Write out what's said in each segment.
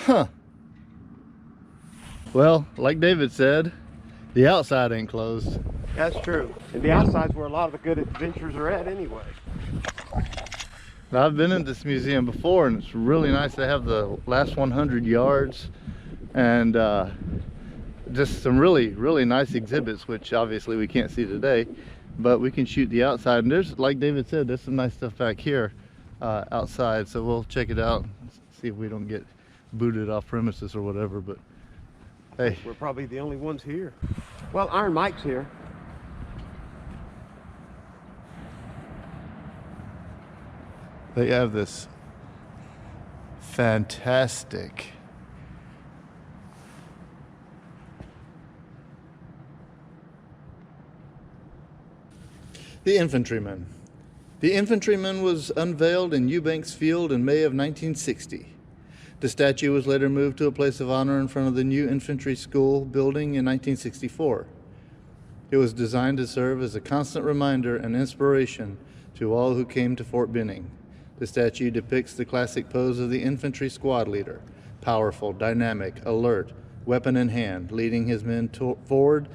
Huh. Well, like David said, the outside ain't closed. That's true. And the outside's where a lot of the good adventures are at anyway. Now, I've been in this museum before, and it's really nice to have the last 100 yards and just some really nice exhibits, which obviously we can't see today, but we can shoot the outside. And there's, like David said, there's some nice stuff back here outside, so we'll check it out, see if we don't get booted off premises or whatever. But hey, we're probably the only ones here. Well, Iron Mike's here. They have this fantastic The Infantryman. The Infantryman was unveiled in Eubanks Field in May of 1960. The statue was later moved to a place of honor in front of the new infantry school building in 1964. It was designed to serve as a constant reminder and inspiration to all who came to Fort Benning. The statue depicts the classic pose of the infantry squad leader, powerful, dynamic, alert, weapon in hand, leading his men forward,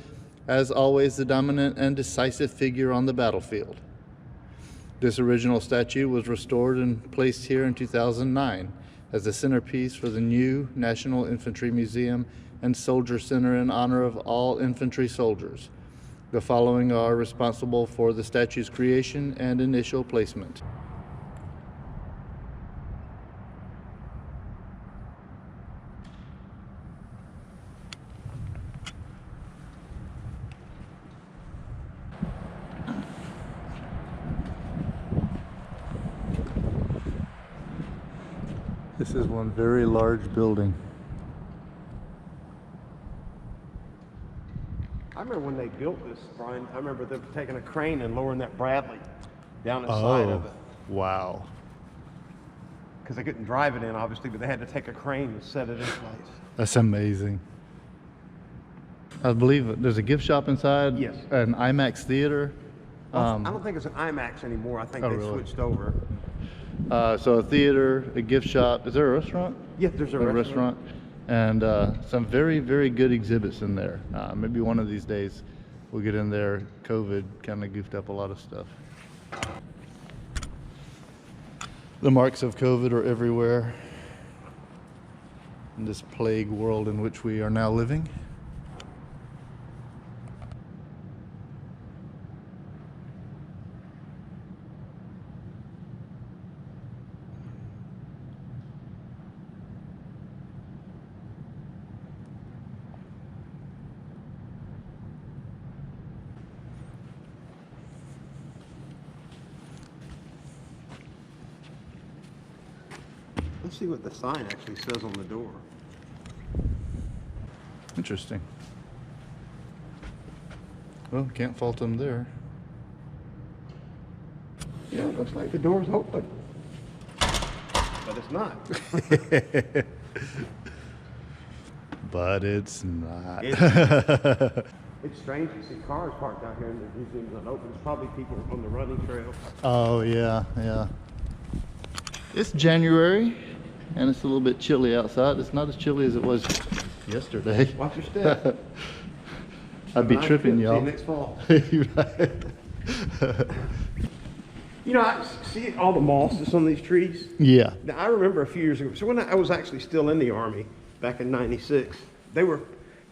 as always the dominant and decisive figure on the battlefield. This original statue was restored and placed here in 2009 as the centerpiece for the new National Infantry Museum and Soldier Center in honor of all infantry soldiers. The following are responsible for the statue's creation and initial placement. This is one very large building. I remember when they built this, Brian, I remember them taking a crane and lowering that Bradley down the side of it. Wow. Because they couldn't drive it in, obviously, but they had to take a crane and set it in place. That's amazing. I believe there's a gift shop inside. Yes. An IMAX theater. I don't think it's an IMAX anymore. I think they switched over. So a theater, a gift shop. Is there a restaurant? Yeah, there's a restaurant. And some very good exhibits in there. Maybe one of these days we'll get in there. COVID kind of goofed up a lot of stuff. The marks of COVID are everywhere in this plague world in which we are now living. Let's see what the sign actually says on the door. Interesting. Well, can't fault them there. Yeah, it looks like the door's open. But it's not. But it's not. It's strange to see cars parked out here and the museum's unopened. It's probably people on the running trail. Oh, yeah. It's January, and it's a little bit chilly outside. It's not as chilly as it was yesterday. Watch your step. I'd be tripping, y'all. See you next fall. You know, I see all the moss that's on these trees. Yeah. Now, I remember a few years ago, so when I was actually still in the Army, back in '96, they were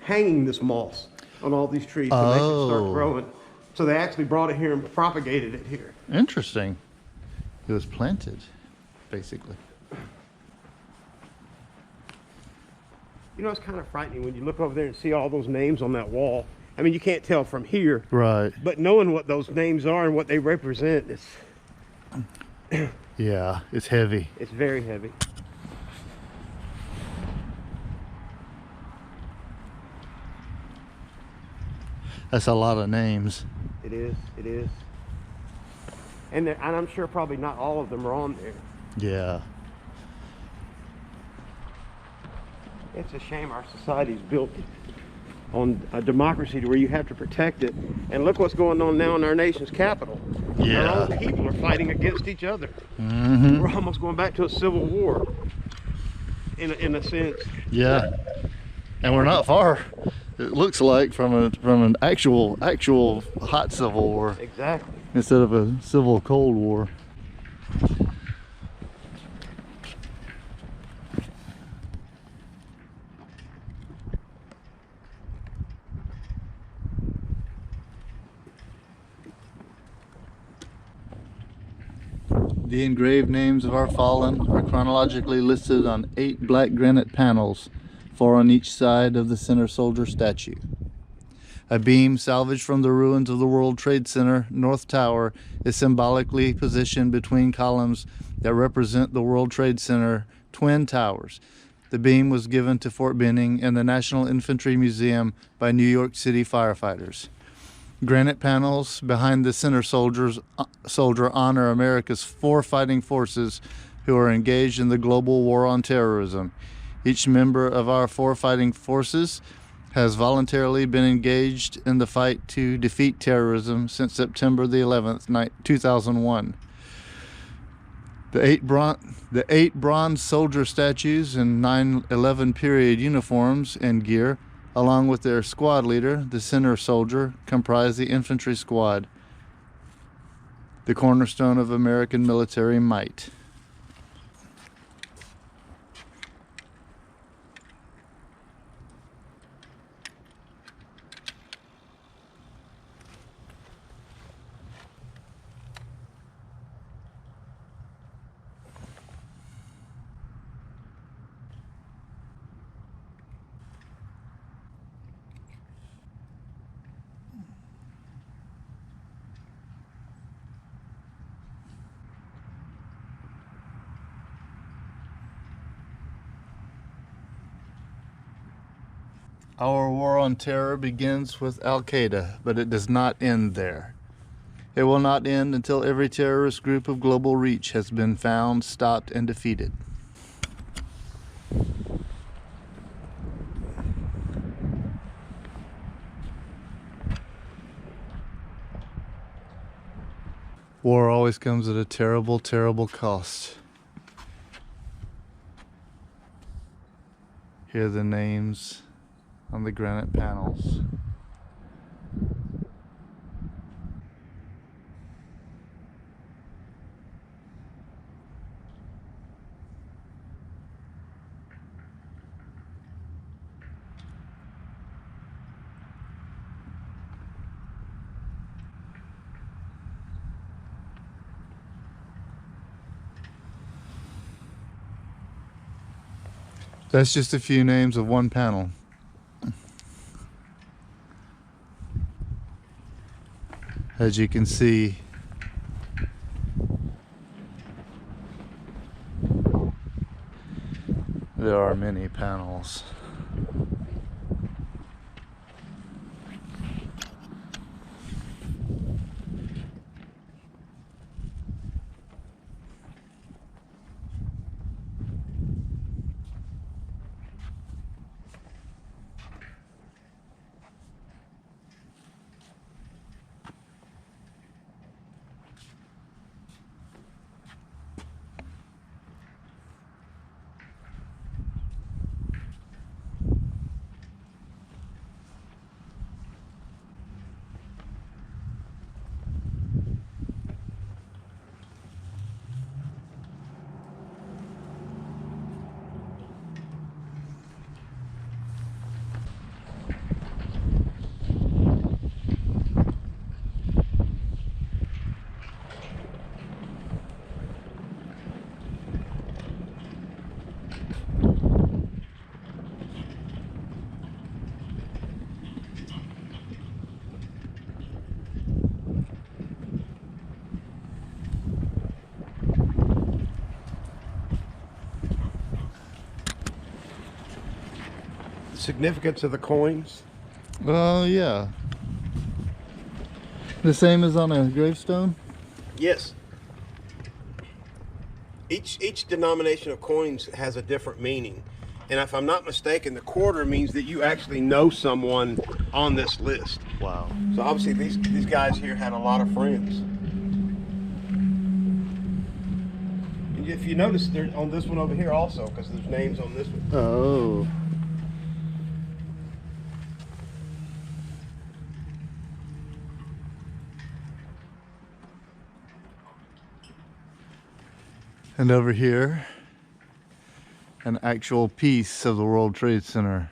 hanging this moss on all these trees to make it start growing. So they actually brought it here and propagated it here. Interesting. It was planted, basically. You know, it's kind of frightening when you look over there and see all those names on that wall. I mean, you can't tell from here. Right. But knowing what those names are and what they represent, Yeah, it's heavy. It's very heavy. That's a lot of names. It is. And I'm sure probably not all of them are on there. Yeah. It's a shame our society's built on a democracy to where you have to protect it. And look what's going on now in our nation's capital. Yeah. Our own people are fighting against each other. Mm-hmm. We're almost going back to a civil war. in a sense. Yeah, and we're not far. It looks like from an actual hot Civil War Exactly. instead of a civil Cold War. The engraved names of our fallen are chronologically listed on 8 black granite panels, 4 on each side of the center soldier statue. A beam salvaged from the ruins of the World Trade Center North Tower is symbolically positioned between columns that represent the World Trade Center Twin Towers. The beam was given to Fort Benning and the National Infantry Museum by New York City firefighters. Granite panels behind the center soldier honor America's 4 fighting forces who are engaged in the global war on terrorism. Each member of our 4 fighting forces has voluntarily been engaged in the fight to defeat terrorism since September the 11th, 2001. The eight bronze soldier statues in 9/11 period uniforms and gear, along with their squad leader, the center soldier, comprise the infantry squad, the cornerstone of American military might. Our war on terror begins with Al-Qaeda, but it does not end there. It will not end until every terrorist group of global reach has been found, stopped, and defeated. War always comes at a terrible, terrible cost. Here are the names on the granite panels. That's just a few names of one panel. As you can see, there are many panels. Significance of the coins. Yeah. The same as on a gravestone? Yes. Each denomination of coins has a different meaning. And if I'm not mistaken, the quarter means that you actually know someone on this list. Wow. So obviously these guys here had a lot of friends. And if you notice, they're on this one over here also, because there's names on this one. Oh. And over here, an actual piece of the World Trade Center.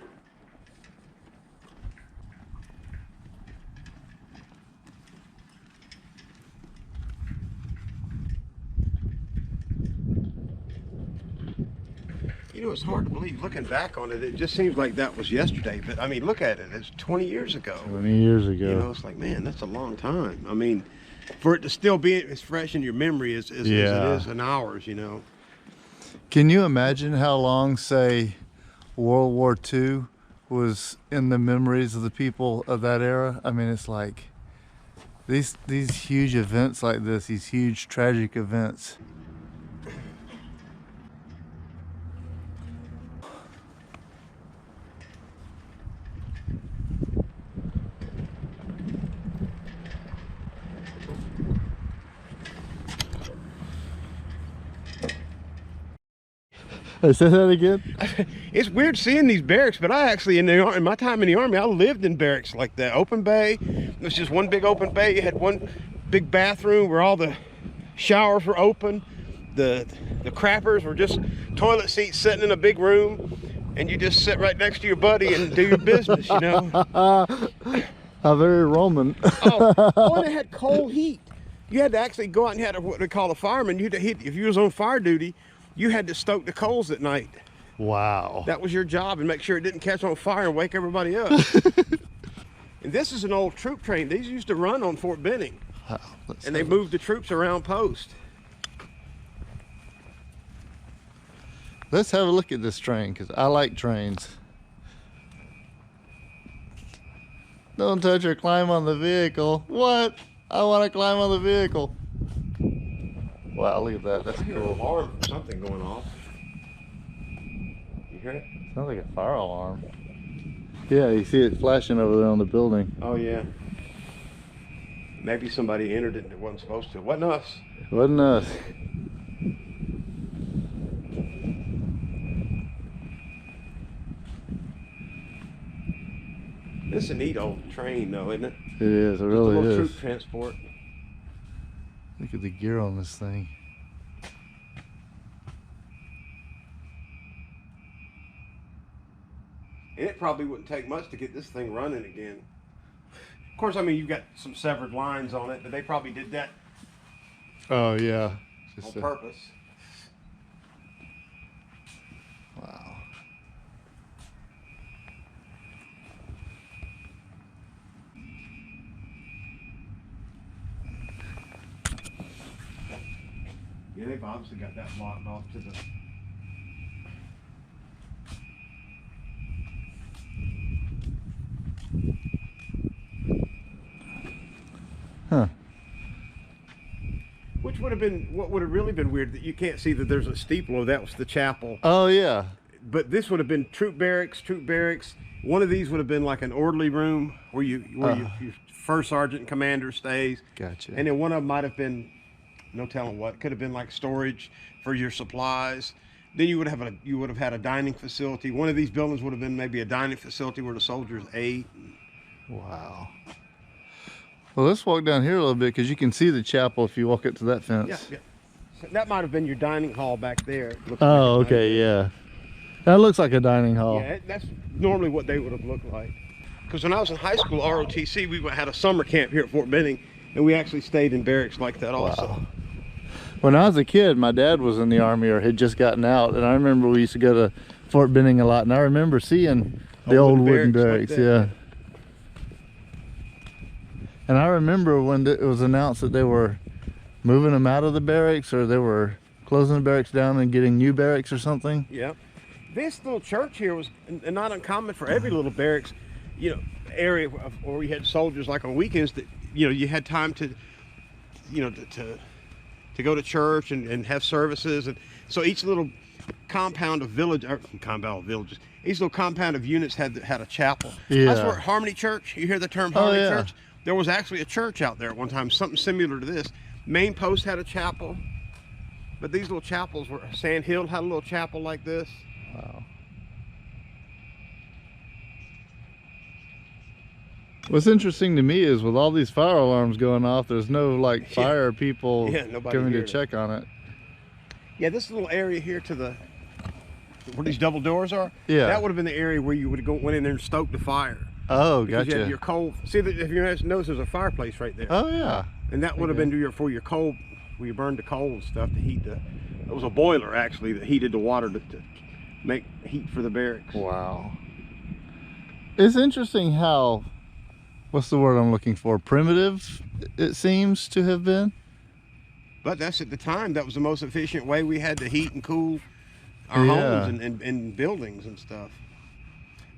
You know, it's hard to believe. Looking back on it, it just seems like that was yesterday. But I mean, look at it. It's 20 years ago. 20 years ago. You know, it's like, man, that's a long time. I mean, for it to still be as fresh in your memory as it is in ours, you know. Can you imagine how long, say, World War II was in the memories of the people of that era? I mean, it's like these huge events like this, these huge tragic events. Say that again? It's weird seeing these barracks, but I actually, in my time in the Army, I lived in barracks like that. Open bay. It was just one big open bay. You had one big bathroom where all the showers were open. The crappers were just toilet seats sitting in a big room, and you just sit right next to your buddy and do your business, you know. How very Roman. And it had cold heat. You had to actually go out and had what they call a fireman. If you was on fire duty, you had to stoke the coals at night. Wow. That was your job, and make sure it didn't catch on fire and wake everybody up. And this is an old troop train. These used to run on Fort Benning. Wow. And they moved the troops around post. Let's have a look at this train, because I like trains. Don't touch or climb on the vehicle. What? I want to climb on the vehicle. Wow, look at that. That's I hear an cool. alarm or something going off. You hear it? Sounds like a fire alarm. Yeah, you see it flashing over there on the building. Oh, yeah. Maybe somebody entered it that wasn't supposed to. It wasn't us. It wasn't us. This is a neat old train, though, isn't it? It is. It Just really a little is. troop transport. Look at the gear on this thing. And it probably wouldn't take much to get this thing running again. Of course, I mean, you've got some severed lines on it, but they probably did that Oh, yeah. on purpose. Wow. Yeah, they've obviously got that blocked off to the... Huh. Which would have been, what would have really been weird, that you can't see that there's a steeple, that was the chapel. Oh, yeah. But this would have been troop barracks. One of these would have been like an orderly room where your first sergeant and commander stays. Gotcha. And then one of them might have been, no telling what, could have been like storage for your supplies. Then you would have had a dining facility. One of these buildings would have been maybe a dining facility where the soldiers ate. Wow. Well, let's walk down here a little bit, because you can see the chapel if you walk up to that fence. Yeah, yeah. So that might have been your dining hall back there. It looks Oh, like okay, yeah. That looks like a dining hall. Yeah, that's normally what they would have looked like. Because when I was in high school, ROTC, we had a summer camp here at Fort Benning, and we actually stayed in barracks like that also. Wow. When I was a kid, my dad was in the Army or had just gotten out, and I remember we used to go to Fort Benning a lot, and I remember seeing the old wooden barracks, like yeah. And I remember when it was announced that they were moving them out of the barracks, or they were closing the barracks down and getting new barracks or something. Yeah. This little church here was not uncommon for every little barracks, you know, area where we had soldiers like on weekends that, you know, you had time to, you know, to go to church and have services. And so each little compound of village, or compound of villages, each little compound of units had a chapel. Yeah. That's where Harmony Church, you hear the term Harmony yeah. Church? There was actually a church out there at one time, something similar to this. Main post had a chapel. But these little chapels were, Sand Hill had a little chapel like this. Wow. What's interesting to me is with all these fire alarms going off, there's no like fire people nobody coming to here. check on it. Yeah, this little area here to the, where these double doors are, Yeah. that would have been the area where you would have went in there and stoked the fire. Oh, Because you gotcha. had your coal. See, if you notice, there's a fireplace right there. Oh, yeah. And that would have been for your coal, where you burned the coal and stuff to heat the. It was a boiler actually that heated the water to make heat for the barracks. Wow. It's interesting how, what's the word I'm looking for? Primitive, it seems to have been. But that's at the time, that was the most efficient way we had to heat and cool our Yeah. homes and buildings and stuff.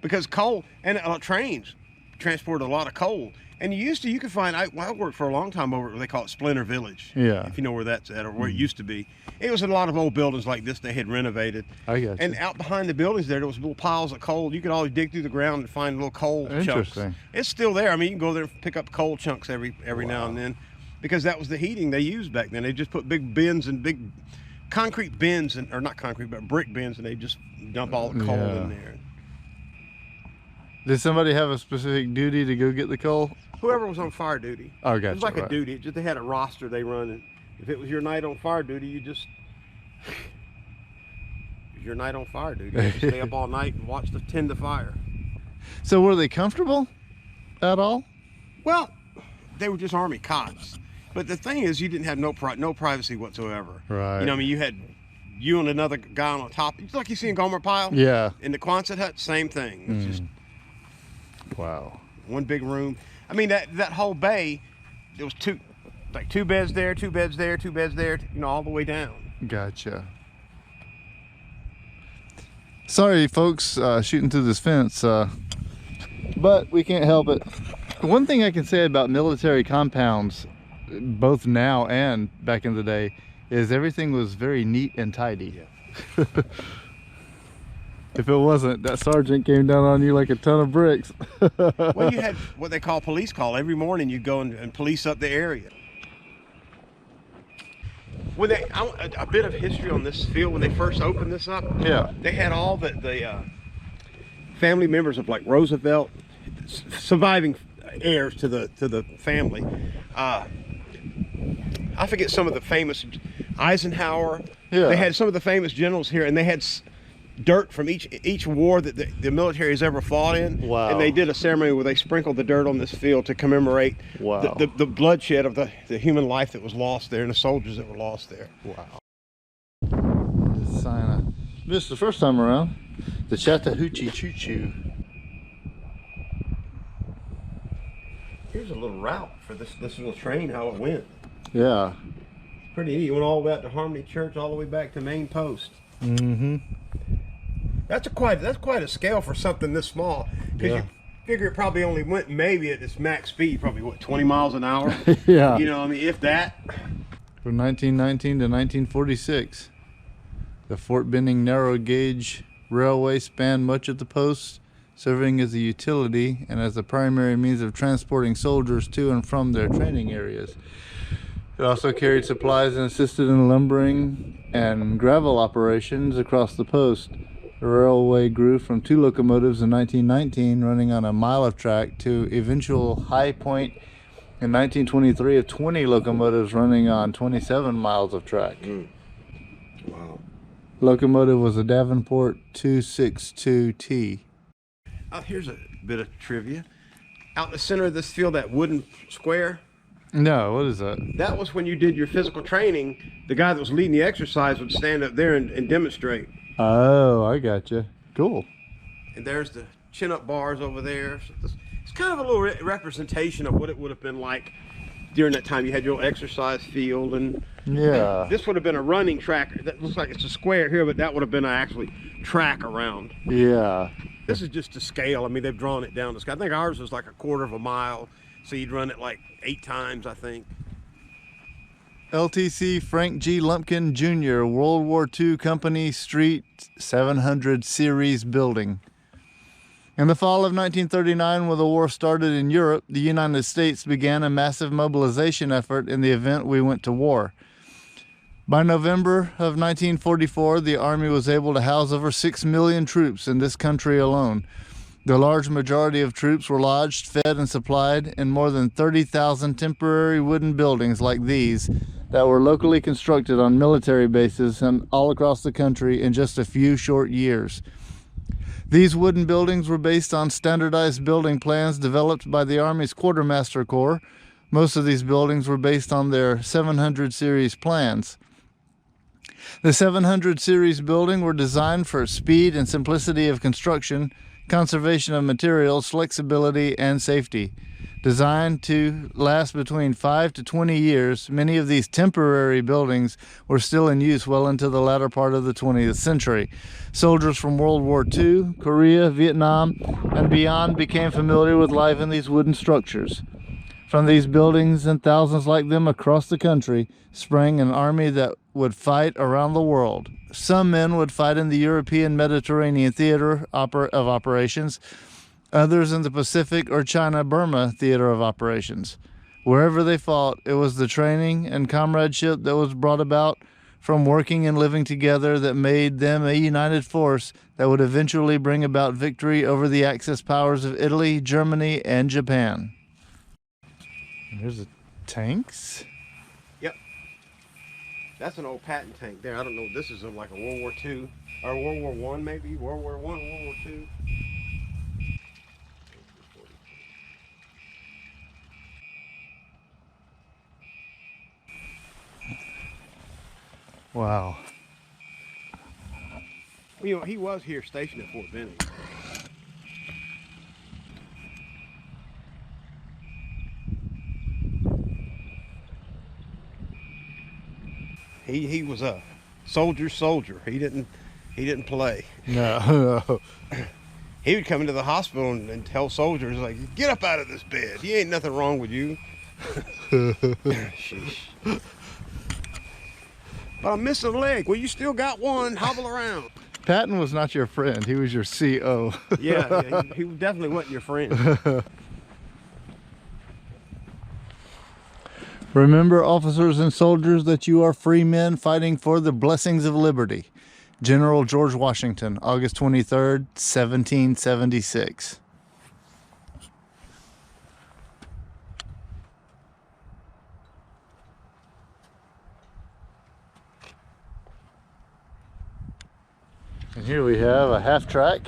Because coal and trains transported a lot of coal. And you could find, I worked for a long time over, they call it Splinter Village. Yeah. If you know where that's at or where it used to be. It was a lot of old buildings like this they had renovated. I got you. And out behind the buildings there was little piles of coal. You could always dig through the ground and find little coal chunks. Interesting. It's still there. I mean, you can go there and pick up coal chunks every now and then, because that was the heating they used back then. They just put big bins and big concrete bins, or not concrete, but brick bins, and they just dump all the coal in there. Did somebody have a specific duty to go get the coal? Whoever was on fire duty. Oh, It gotcha. was like a right. duty. It just, they had a roster they run, and if it was your night on fire duty, you just it was your night on fire duty. You had to stay up all night and tend the fire. So were they comfortable at all? Well, they were just Army cots. But the thing is, you didn't have no privacy whatsoever. Right. You know, I mean, you had you and another guy on top. It's like you see in Gomer Pyle. Yeah. In the Quonset hut, same thing. It's just Wow. one big room. I mean, that whole bay, there was two beds there, two beds there, two beds there, you know, all the way down. Gotcha. Sorry, folks, shooting through this fence, but we can't help it. One thing I can say about military compounds, both now and back in the day, is everything was very neat and tidy. Yeah. If it wasn't, that sergeant came down on you like a ton of bricks. Well, you had what they call police call. Every morning you'd go and police up the area. When a bit of history on this field, when they first opened this up, Yeah. they had all the family members of like Roosevelt, surviving heirs to the family. I forget some of the famous, Eisenhower. Yeah. They had some of the famous generals here, and they had dirt from each war that the military has ever fought in. Wow. And they did a ceremony where they sprinkled the dirt on this field to commemorate Wow. the bloodshed of the human life that was lost there and the soldiers that were lost there. Wow. This sign I missed the first time around. The Chattahoochee Choo Choo. Here's a little route for this little train, how it went. Yeah. Pretty neat. It went all the way out to Harmony Church, all the way back to Main Post. Mm-hmm. That's quite a scale for something this small. Because Yeah. you figure it probably only went maybe at its max speed, probably what, 20 miles an hour? Yeah. You know, I mean, if that. From 1919 to 1946, the Fort Benning narrow gauge railway spanned much of the post, serving as a utility and as the primary means of transporting soldiers to and from their training areas. It also carried supplies and assisted in lumbering and gravel operations across the post. The railway grew from 2 locomotives in 1919, running on a mile of track, to eventual high point in 1923 of 20 locomotives running on 27 miles of track. Wow. Locomotive was a Davenport 262T. Here's a bit of trivia. Out in the center of this field, that wooden square, No, what is that? that was when you did your physical training. The guy that was leading the exercise would stand up there and demonstrate. Oh, I gotcha. Cool. And there's the chin-up bars over there. So it's kind of a little representation of what it would have been like during that time. You had your exercise field, and Yeah. this would have been a running track. That looks like it's a square here, but that would have been an actually track around. Yeah. This is just to scale. I mean, they've drawn it down to scale. I think ours was like a quarter of a mile, so you'd run it like 8 times, I think. LTC Frank G. Lumpkin Jr., World War II Company Street 700 Series building. In the fall of 1939, when the war started in Europe, the United States began a massive mobilization effort in the event we went to war. By November of 1944, the Army was able to house over 6 million troops in this country alone. The large majority of troops were lodged, fed, and supplied in more than 30,000 temporary wooden buildings like these that were locally constructed on military bases and all across the country in just a few short years. These wooden buildings were based on standardized building plans developed by the Army's Quartermaster Corps. Most of these buildings were based on their 700 series plans. The 700 series building were designed for speed and simplicity of construction, conservation of materials, flexibility, and safety. Designed to last between 5 to 20 years, many of these temporary buildings were still in use well into the latter part of the 20th century. Soldiers from World War II, Korea, Vietnam, and beyond became familiar with life in these wooden structures. From these buildings and thousands like them across the country sprang an army that would fight around the world. Some men would fight in the European Mediterranean theater of operations, others in the Pacific or China-Burma theater of operations. Wherever they fought, it was the training and comradeship that was brought about from working and living together that made them a united force that would eventually bring about victory over the Axis powers of Italy, Germany, and Japan. Here's the tanks. Yep. That's an old Patton tank there. I don't know. This is like a World War II or World War One, maybe World War One, World War II. Wow. Well, you know, he was here stationed at Fort Benning. He was a soldier. He didn't play. No. He would come into the hospital and tell soldiers, like, get up out of this bed. He ain't nothing wrong with you. Sheesh. But I'm missing a leg. Well, you still got one. Hobble around. Patton was not your friend. He was your CO. Yeah, he definitely wasn't your friend. Remember, officers and soldiers, that you are free men fighting for the blessings of liberty. General George Washington, August 23rd, 1776. And here we have a half track.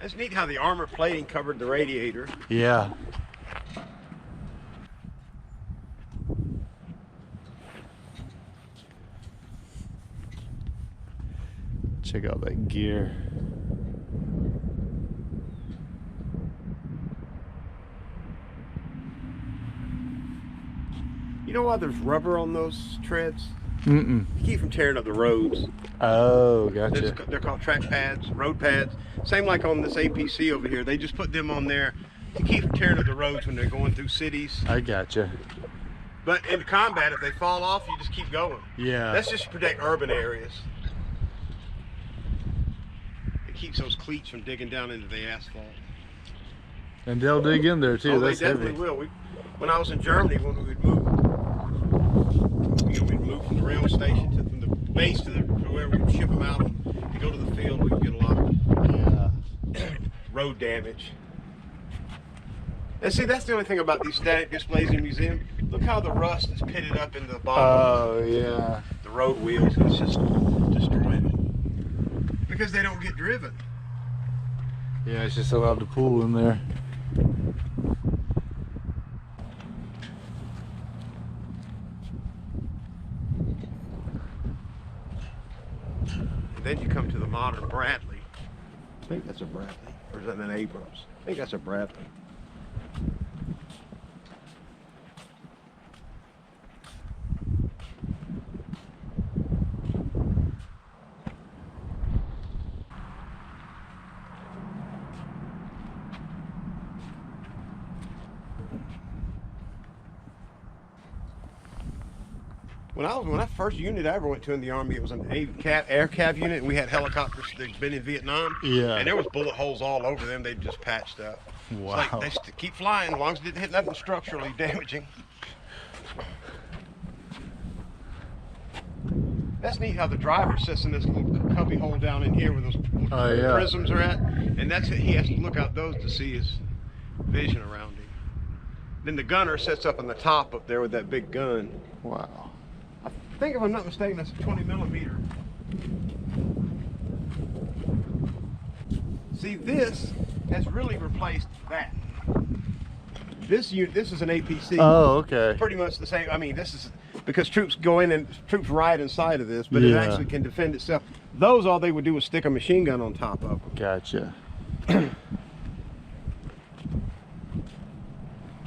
It's neat how the armor plating covered the radiator. Yeah. Check out that gear. You know why there's rubber on those treads? Mm-mm. To keep from tearing up the roads. Oh, gotcha. They're called track pads, road pads. Same like on this APC over here. They just put them on there to keep from tearing up the roads when they're going through cities. I gotcha. But in combat, if they fall off, you just keep going. Yeah. That's just to protect urban areas. It keeps those cleats from digging down into the asphalt. And they'll dig in there too. Oh, That's they definitely heavy. will. When I was in Germany, when we would move, we'd move from the rail station from the base to where we'd ship them out to go to the field. We would get a lot of road damage. And see, that's the only thing about these static displays in the museum. Look how the rust is pitted up in the bottom. Oh, yeah. The road wheels, it's just destroying it. Because they don't get driven. Yeah, it's just allowed to pool in there. And then you come to the modern Bradley. I think that's a Bradley. Or is that an Abrams? I think that's a Bradley. When I first unit I ever went to in the Army, it was an air cav unit, and we had helicopters that'd been in Vietnam. Yeah. And there was bullet holes all over them. They just patched up. Wow. It's like they keep flying as long as it didn't hit nothing structurally damaging. That's neat how the driver sits in this little cubby hole down in here where those Oh, yeah. prisms are at. And that's it. He has to look out those to see his vision around him. Then the gunner sits up on the top up there with that big gun. Wow. I think if I'm not mistaken, that's a 20 millimeter. See, this has really replaced that. This is an APC. Oh, okay. Pretty much the same. I mean, this is because troops go in and troops ride inside of this, but it Yeah. actually can defend itself. Those, all they would do was stick a machine gun on top of them. Gotcha.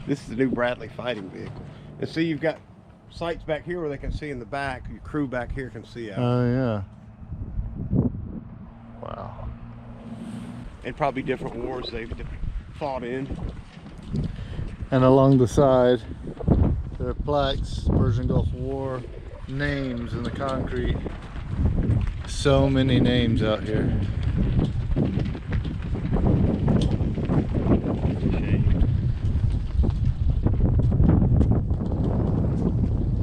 This is the new Bradley fighting vehicle. And see, you've got sights back here where they can see in the back. Your crew back here can see out. Oh, yeah. Wow. And probably different wars they've fought in. And along the side, there are plaques, Persian Gulf War, names in the concrete. So many names out here.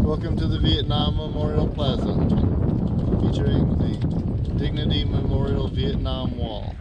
Welcome to the Vietnam Memorial Plaza, featuring the Dignity Memorial Vietnam Wall.